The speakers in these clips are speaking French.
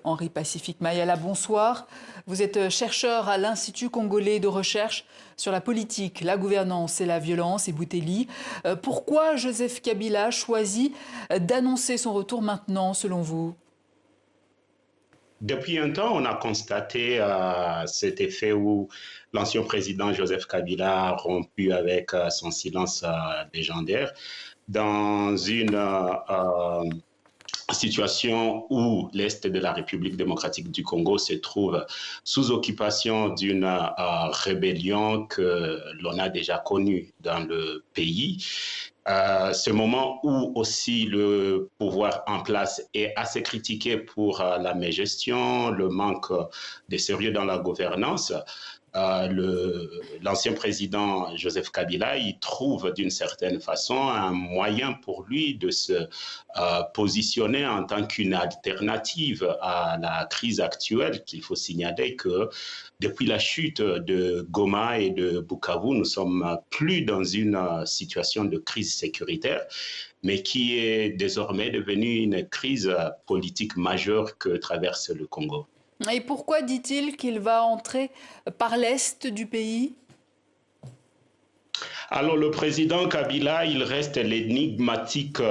Henri Pacifique Mayala, bonsoir. Vous êtes chercheur à l'Institut congolais de recherche sur la politique, la gouvernance et la violence, et Bouteli. Pourquoi Joseph Kabila choisit d'annoncer son retour maintenant, selon vous? Depuis un temps, on a constaté cet effet où l'ancien président Joseph Kabila a rompu avec son silence légendaire dans une situation où l'Est de la République démocratique du Congo se trouve sous occupation d'une rébellion que l'on a déjà connue dans le pays. Ce moment où aussi le pouvoir en place est assez critiqué pour la mégestion, le manque de sérieux dans la gouvernance, l'ancien président Joseph Kabila, il trouve d'une certaine façon un moyen pour lui de se positionner en tant qu'une alternative à la crise actuelle, qu'il faut signaler que depuis la chute de Goma et de Bukavu, nous sommes plus dans une situation de crise sécuritaire, mais qui est désormais devenue une crise politique majeure que traverse le Congo. Et pourquoi dit-il qu'il va entrer par l'Est du pays? Alors le président Kabila, il reste l'énigmatique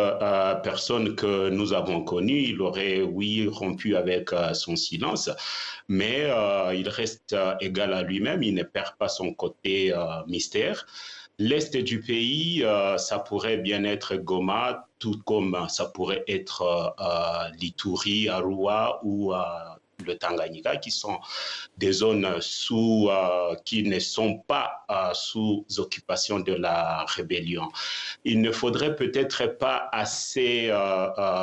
personne que nous avons connue. Il aurait, oui, rompu avec son silence, mais il reste égal à lui-même. Il ne perd pas son côté mystère. L'Est du pays, ça pourrait bien être Goma, tout comme ça pourrait être l'Ituri, Arua ou le Tanganyika, qui sont des zones qui ne sont pas sous occupation de la rébellion. Il ne faudrait peut-être pas assez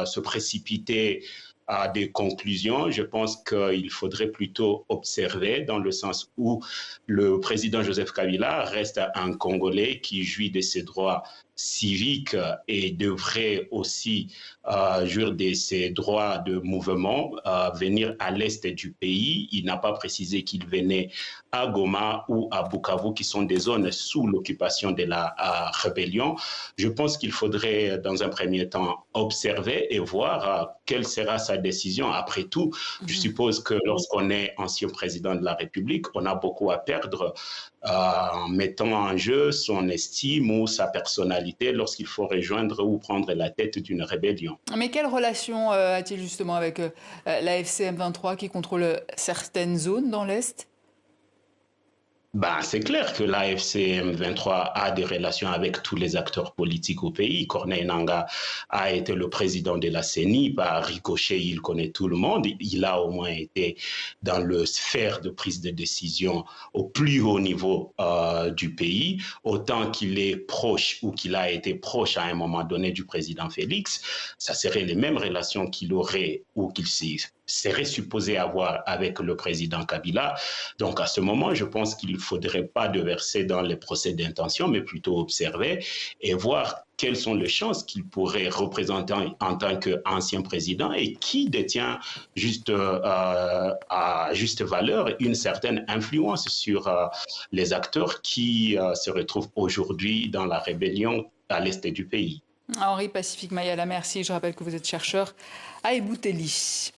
se précipiter à des conclusions. Je pense qu'il faudrait plutôt observer dans le sens où le président Joseph Kabila reste un Congolais qui jouit de ses droits civiques et devrait aussi jouir de ses droits de mouvement, venir à l'est du pays. Il n'a pas précisé qu'il venait à Goma ou à Bukavu, qui sont des zones sous l'occupation de la rébellion. Je pense qu'il faudrait, dans un premier temps, observer et voir quelle sera sa décision. Après tout, je suppose que lorsqu'on est ancien président de la République, on a beaucoup à perdre en mettant en jeu son estime ou sa personnalité lorsqu'il faut rejoindre ou prendre la tête d'une rébellion. Mais quelle relation a-t-il justement avec l'AFC M23 qui contrôle certaines zones dans l'Est? Ben, c'est clair que l'AFC M23 a des relations avec tous les acteurs politiques au pays. Corneille Nangaa a été le président de la CENI, par ricochet, il connaît tout le monde. Il a au moins été dans le sphère de prise de décision au plus haut niveau du pays, autant qu'il est proche ou qu'il a été proche à un moment donné du président Félix. Ça serait les mêmes relations qu'il aurait ou qu'il serait supposé avoir avec le président Kabila. Donc à ce moment, je pense qu'il ne faudrait pas de verser dans les procès d'intention, mais plutôt observer et voir quelles sont les chances qu'il pourrait représenter en tant qu'ancien président et qui détient juste, à juste valeur une certaine influence sur les acteurs qui se retrouvent aujourd'hui dans la rébellion à l'est du pays. Henri Pacifique Mayala, merci. Je rappelle que vous êtes chercheur à Ebouteli.